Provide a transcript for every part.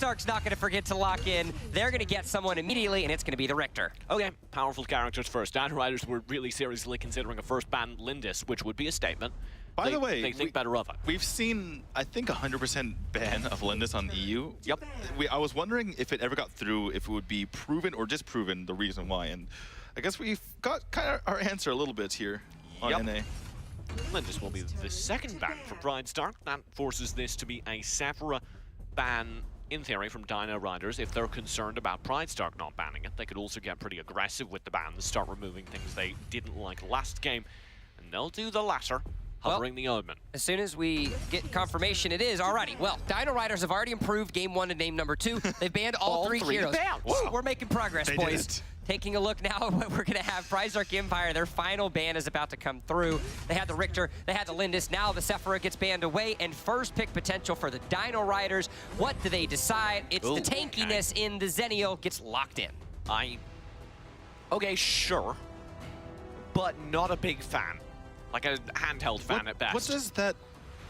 PrideStark's not going to forget to lock in. They're going to get someone immediately, and it's going to be the Richter. Okay, powerful characters first. Dino Riders were really seriously considering a first ban Lindis, which would be a statement. By the way, they think better of it. We've seen, I think, 100% ban of Lindis on EU. Yep. I was wondering if it ever got through, if it would be proven or disproven the reason why. And I guess we've got kind of our answer a little bit here on NA. Lindis will be the second ban for PrideStark. That forces this to be a Sephira ban, in theory, from Dino Riders. If they're concerned about PrideStark not banning it, they could also get pretty aggressive with the bans, start removing things they didn't like last game. And they'll do the latter. Hovering the Omen. As soon as we get confirmation, it is. Alrighty, well, Dino Riders have already improved game 1 to game number 2. They've banned all three heroes. Wow. We're making progress, They boys. did it. Taking a look now at what we're going to have. PrideStark Empire, their final ban is about to come through. They had the Richter, they had the Lindis, now the Sephira gets banned away, and first pick potential for the Dino Riders. What do they decide? It's the tankiness in the Zennial gets locked in. Okay, sure, but not a big fan. Like a handheld fan at best. What does that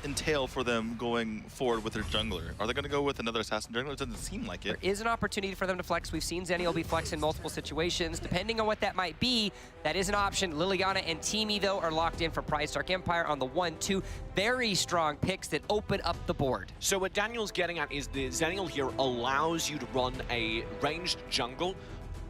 entail for them going forward with their jungler? Are they going to go with another assassin jungler? It doesn't seem like it. There is an opportunity for them to flex. We've seen Zennial be flexed in multiple situations. Depending on what that might be, that is an option. Liliana and Teamy, though, are locked in for PrideStark Empire on the 1-2. Very strong picks that open up the board. So what Daniel's getting at is the Zennial here allows you to run a ranged jungle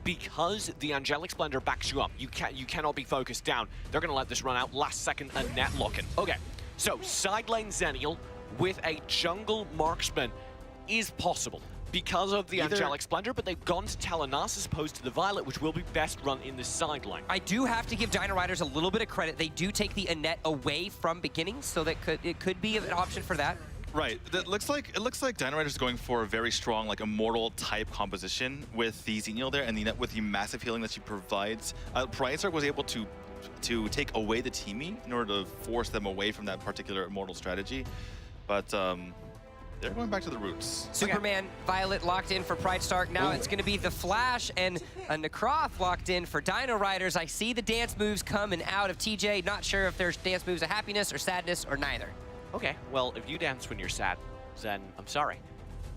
because the Angelic Splendor backs you up. You cannot be focused down. They're going to let this run out last second and net lock in. Okay, so side lane Zennial with a jungle marksman is possible because of the Angelic Splendor, but they've gone to Telenas as opposed to the Violet, which will be best run in the side lane. I do have to give Dino Riders a little bit of credit. They do take the Annette away from beginning, so that it could be an option for that. Right. It looks like Dino Riders is going for a very strong, like, immortal type composition with the Zennial there, and with the massive healing that she provides. PrideStark was able to take away the Teamy in order to force them away from that particular immortal strategy, but they're going back to the roots. Superman, Violet locked in for PrideStark. Now it's going to be the Flash and a Necroth locked in for Dino Riders. I see the dance moves coming out of TJ. Not sure if there's dance moves of happiness or sadness or neither. Okay, well, if you dance when you're sad, then I'm sorry.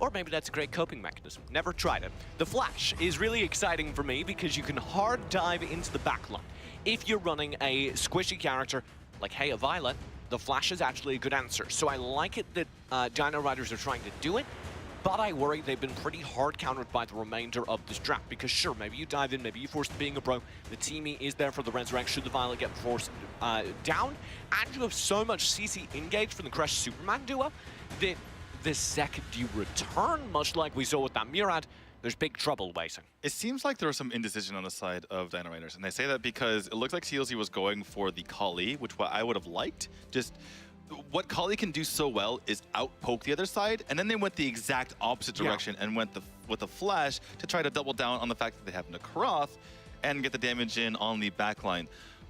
Or maybe that's a great coping mechanism. Never tried it. The Flash is really exciting for me because you can hard dive into the backline. If you're running a squishy character like, hey, a Violet, the Flash is actually a good answer. So I like it that Dino Riders are trying to do it, but I worry they've been pretty hard countered by the remainder of this draft. Because sure, maybe you dive in, maybe you force being a bro. The Teamy is there for the resurrect should the Violet get forced down. And you have so much CC engaged from the Crush Superman duo that the second you return, much like we saw with that Murad, there's big trouble waiting. It seems like there was some indecision on the side of Dino Riders, and I say that because it looks like CLC was going for the Kali, which what I would have liked. Just what Kali can do so well is outpoke the other side, and then they went the exact opposite direction and went with the Flash to try to double down on the fact that they have Necroth and get the damage in on the backline.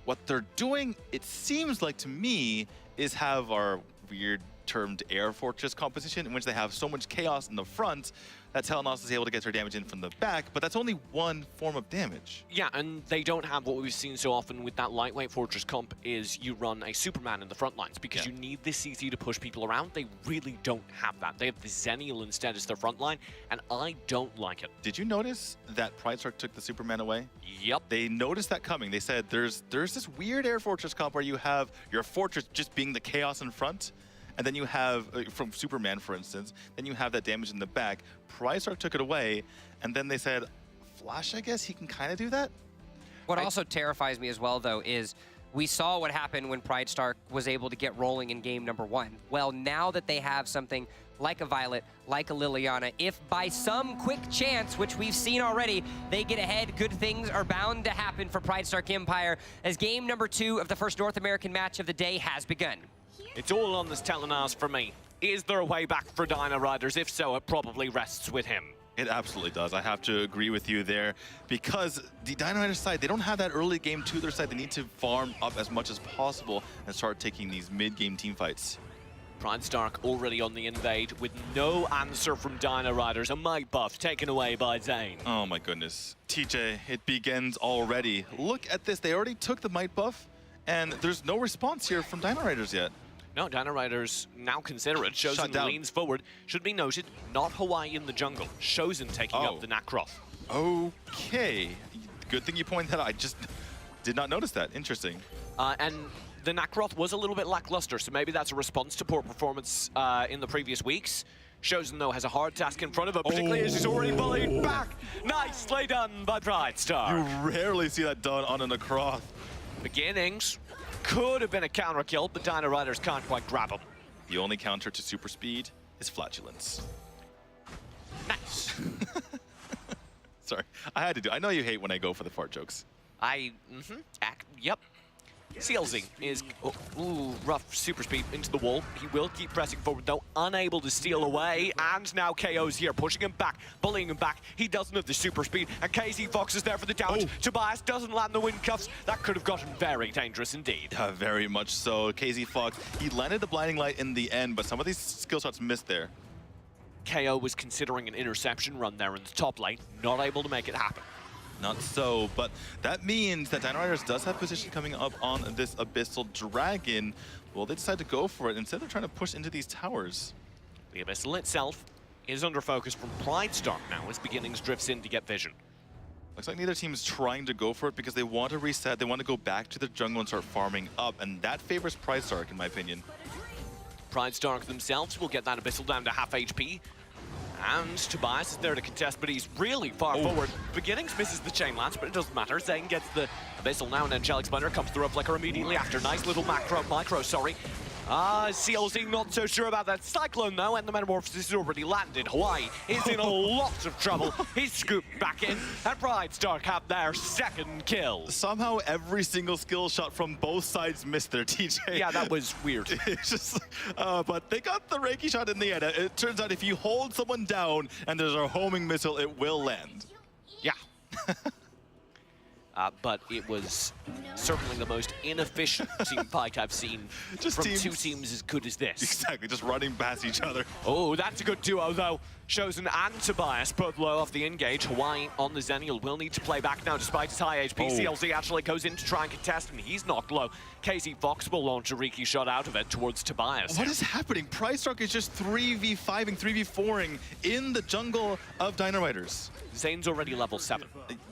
What they're doing, it seems like to me, is have our weird termed Air Fortress composition in which they have so much chaos in the front that Telenas is able to get their damage in from the back, but that's only one form of damage. Yeah, and they don't have what we've seen so often with that lightweight Fortress comp is you run a Superman in the front lines because you need the CC to push people around. They really don't have that. They have the Zennial instead as their front line, and I don't like it. Did you notice that PrideStark took the Superman away? Yep. They noticed that coming. They said there's this weird Air Fortress comp where you have your Fortress just being the chaos in front, and then you have, from Superman, for instance, then you have that damage in the back. PrideStark took it away, and then they said, Flash, I guess he can kind of do that? What also terrifies me as well, though, is we saw what happened when PrideStark was able to get rolling in game number 1. Well, now that they have something like a Violet, like a Liliana, if by some quick chance, which we've seen already, they get ahead, good things are bound to happen for PrideStark Empire as game number 2 of the first North American match of the day has begun. It's all on this Telenas for me. Is there a way back for Dino Riders? If so, it probably rests with him. It absolutely does. I have to agree with you there because the Dino Riders side, they don't have that early game to their side. They need to farm up as much as possible and start taking these mid-game team fights. PrideStark already on the invade with no answer from Dino Riders. A might buff taken away by Zane. Oh my goodness. TJ, it begins already. Look at this. They already took the might buff and there's no response here from Dino Riders yet. No, Dino Riders now consider it. Shozen leans forward. Should be noted, not Hawaii in the jungle. Shozen taking up the Nacroth. Okay. Good thing you pointed that out. I just did not notice that. Interesting. And the Nacroth was a little bit lackluster, so maybe that's a response to poor performance in the previous weeks. Shozen, though, has a hard task in front of him, particularly as he's already bullied back. Nicely done by PrideStark. You rarely see that done on a Nacroth. Beginnings. Could have been a counter kill, but Dino Riders can't quite grab him. The only counter to super speed is flatulence. Nice. Sorry, I had to do. I know you hate when I go for the fart jokes. Yep. CLZ is, rough super speed into the wall. He will keep pressing forward, though, unable to steal away. And now KO's here, pushing him back, bullying him back. He doesn't have the super speed, and KZ Fox is there for the damage. Tobias doesn't land the wind cuffs. That could have gotten very dangerous indeed. Very much so. KZ Fox, he landed the blinding light in the end, but some of these skill shots missed there. KO was considering an interception run there in the top lane, not able to make it happen. Not so, but that means that Dino Riders does have position coming up on this Abyssal Dragon. Well, they decide to go for it. Instead, they're trying to push into these towers. The Abyssal itself is under focus from PrideStark now as Beginnings drifts in to get vision. Looks like neither team is trying to go for it because they want to reset. They want to go back to the jungle and start farming up, and that favors PrideStark, in my opinion. PrideStark themselves will get that Abyssal down to half HP. And Tobias is there to contest, but he's really far forward. Beginnings misses the chain lance, but it doesn't matter. Zane gets the Abyssal now, and Angelic Splendor comes through a flicker immediately after. Nice little micro, sorry. CLZ not so sure about that Cyclone, though, and the Metamorphosis is already landed. Hawaii is in a lot of trouble. He's scooped back in, and PrideStark have their second kill. Somehow every single skill shot from both sides missed their TJ. Yeah, that was weird. It's just, but they got the Reiki shot in the end. It turns out if you hold someone down and there's a homing missile, it will land. Yeah. But it was certainly the most inefficient team fight I've seen from two teams as good as this. Exactly, just running past each other. Oh, that's a good duo, though. Shozen and Tobias both low off the engage. Hawaii on the Zenial will need to play back now despite his high HP. CLZ actually goes in to try and contest, and he's knocked low. KZ Fox will launch a Riki shot out of it towards Tobias. What is happening? PrideStark is just 3v5ing, 3v4ing in the jungle of Dino Riders. Zane's already level 7.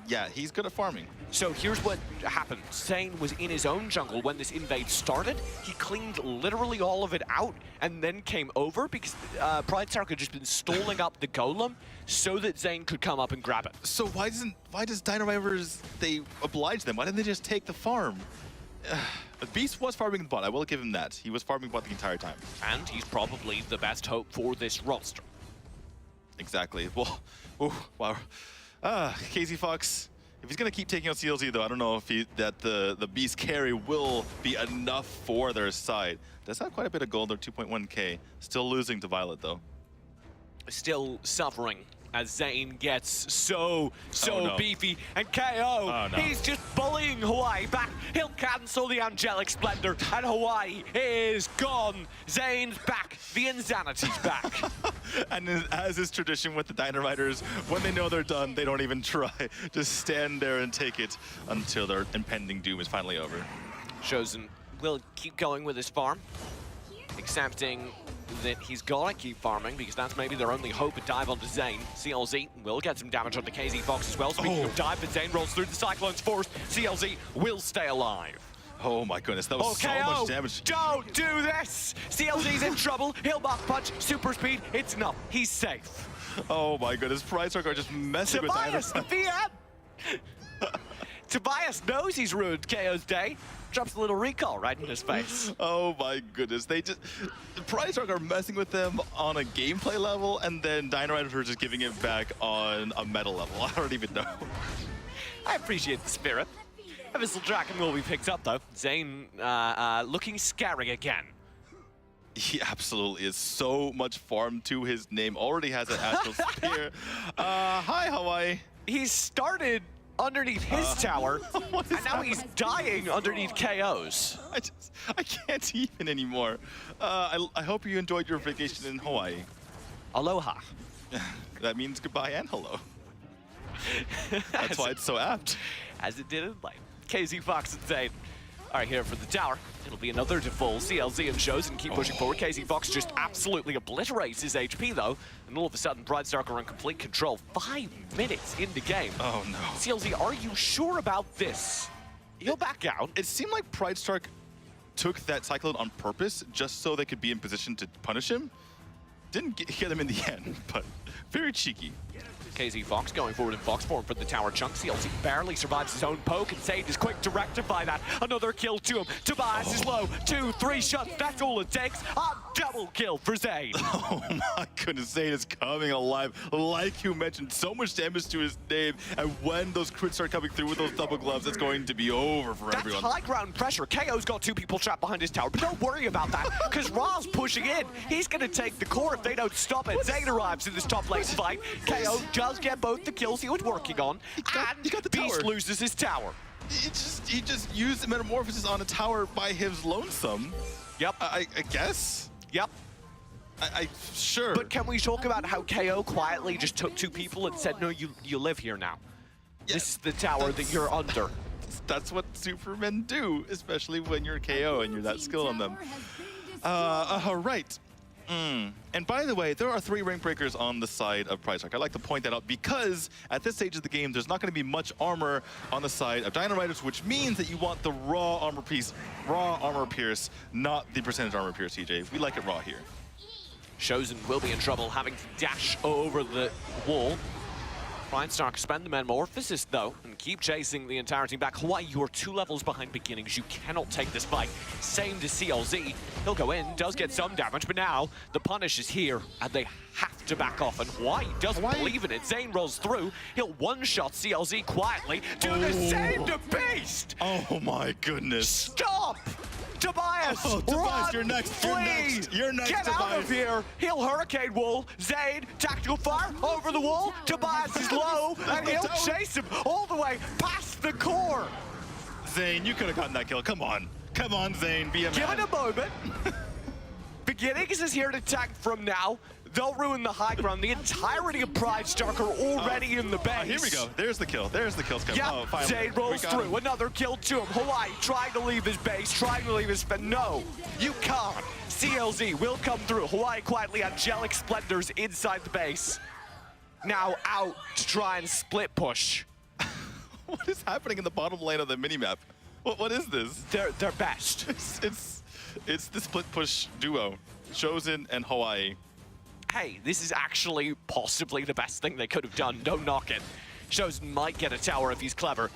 Yeah, he's good at farming. So here's what happened. Zane was in his own jungle when this invade started. He cleaned literally all of it out and then came over because PrideStark had just been stalling up the golem so that Zane could come up and grab it. So why does Dino Riders, they oblige them? Why didn't they just take the farm? Beast was farming the bot, I will give him that. He was farming bot the entire time. And he's probably the best hope for this roster. Exactly. Well, wow. KZ Fox, if he's going to keep taking out CLZ, though, I don't know if the Beast carry will be enough for their side. Does have quite a bit of gold, they're 2.1k. Still losing to Violet, though. Still suffering as Zane gets so no. beefy. And KO, no. he's just bullying Hawaii back. He'll cancel the Angelic Splendor, and Hawaii is gone. Zane's back. The insanity's back. And as is tradition with the Dino Riders, when they know they're done, they don't even try. Just stand there and take it until their impending doom is finally over. Shozen will keep going with his farm, accepting that he's gotta keep farming because that's maybe their only hope at dive onto Zane. CLZ will get some damage onto KZ Fox as well. Speaking of dive, but Zane rolls through the Cyclone's force. CLZ will stay alive. Oh my goodness, that was so much damage. Don't do this! CLZ's in trouble. He'll Mach Punch, super speed. It's enough. He's safe. Oh my goodness, PrideStark are just messing with Dino. Tobias, the VM! Tobias knows he's ruined KO's day. Drops a little recall right in his face. Oh my goodness, PrideStark are messing with them on a gameplay level, and then Dino Riders are just giving it back on a meta level. I don't even know. I appreciate the spirit. Abyssal Dragon will be picked up, though. Zane looking scary again. He absolutely is. So much farm to his name. Already has an Astral Spear. Hi, Hawaii. He started underneath his tower, and now he's dying underneath KO's. I can't even anymore. I hope you enjoyed your vacation in Hawaii. Aloha. That means goodbye and hello. That's why it's so apt. As it did in life. KZ Fox and Zane All right, here for the tower. It'll be another to full. CLZ and Chosen keep pushing forward. KZ Fox just absolutely obliterates his HP, though. And all of a sudden, PrideStark are in complete control. 5 minutes in the game. Oh, no. CLZ, are you sure about this? He'll back out. It seemed like PrideStark took that Cyclone on purpose just so they could be in position to punish him. Didn't get him in the end, but very cheeky. KZ Fox going forward in Fox form for the tower chunk. CLZ barely survives his own poke, and Zayd is quick to rectify that. Another kill to him. Tobias is low. 2, 3 shots. That's all it takes. A double kill for Zayd. Oh my goodness, Zayd is coming alive. Like you mentioned, so much damage to his name. And when those crits start coming through with those double gloves, it's going to be over for everyone. That's high ground pressure. KO's got 2 people trapped behind his tower, but don't worry about that, because Ra's pushing in. He's going to take the core if they don't stop it. Zayd arrives in this top lane fight. KO does get both the kills he was working on, and got the Beast tower. loses his tower. He just used the Metamorphosis on a tower by his lonesome. Yep. I guess. Yep. Sure. But can we talk about how KO quietly just took 2 people and said, no, you live here now. Yeah, this is the tower that you're under. That's what Supermen do, especially when you're KO and you're that skilled on them. Right. And by the way, there are 3 rank breakers on the side of PrideStark. I'd like to point that out because at this stage of the game, there's not going to be much armor on the side of Dino Riders, which means that you want the raw armor pierce, not the percentage armor pierce, TJ. We like it raw here. Chosen will be in trouble having to dash over the wall. PrideStark spend the Metamorphosis, though, and keep chasing the entire team back. Hawaii, you're 2 levels behind beginnings. You cannot take this fight. Same to CLZ. He'll go in, does get some damage, but now the punish is here, and they have to back off. And Hawaii doesn't believe in it. Zane rolls through. He'll one-shot CLZ quietly. Do the same to Beast! Oh my goodness. Stop! Tobias! Oh, Tobias, run, you're next. flee. You're next, Get Tobias. out of here! He'll hurricane wall. Zayd, tactical fire over the wall. Tobias is low, and he'll chase him all the way past the core. Zane, you could have gotten that kill. Come on. Come on, Zane. Be a Give man. it a moment. Beginnings is here to tank from now. They'll ruin the high ground. The entirety of PrideStark are already in the base. Here we go. There's the kill. There's the kills coming. Yep, Oh, finally. Zayd rolls through. Another kill to him. Hawaii trying to leave his base, trying to leave his... No, you can't. CLZ will come through. Hawaii quietly, angelic splendors inside the base. Now out to try and split push. What is happening in the bottom lane of the minimap? What is this? They're best. It's the split push duo, Chosen and Hawaii. Hey, this is actually possibly the best thing they could have done. Don't knock it. Chosen might get a tower if he's clever.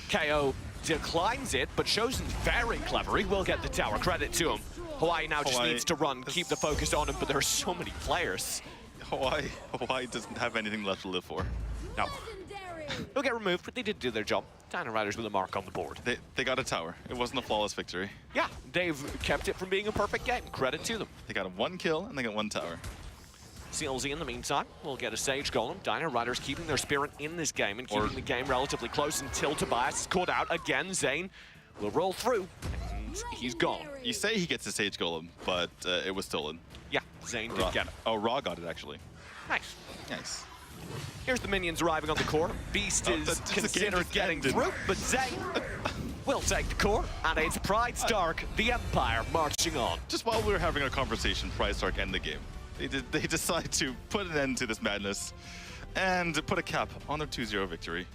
KO declines it, but Chosen's very clever. He will get the tower. Credit to him. Hawaii now just needs to run, keep the focus on him, but there are so many players. Hawaii doesn't have anything left to live for. No. They'll get removed, but they did do their job. Dino Riders with a mark on the board. They got a tower. It wasn't a flawless victory. Yeah, they've kept it from being a perfect game. Credit to them. They got 1 kill and they got 1 tower. CLZ in the meantime will get a Sage Golem. Dino Riders keeping their spirit in this game and keeping the game relatively close until Tobias is caught out. Again, Zane will roll through, and he's gone. You say he gets a Sage Golem, but it was stolen. Yeah, Zane did get it. Oh, Raw got it, actually. Nice. Nice. Here's the minions arriving on the core. Beast is considered getting through, but Zane will take the core, and it's PrideStark, the Empire, marching on. Just while we were having a conversation, PrideStark end the game. They decide to put an end to this madness and put a cap on their 2-0 victory.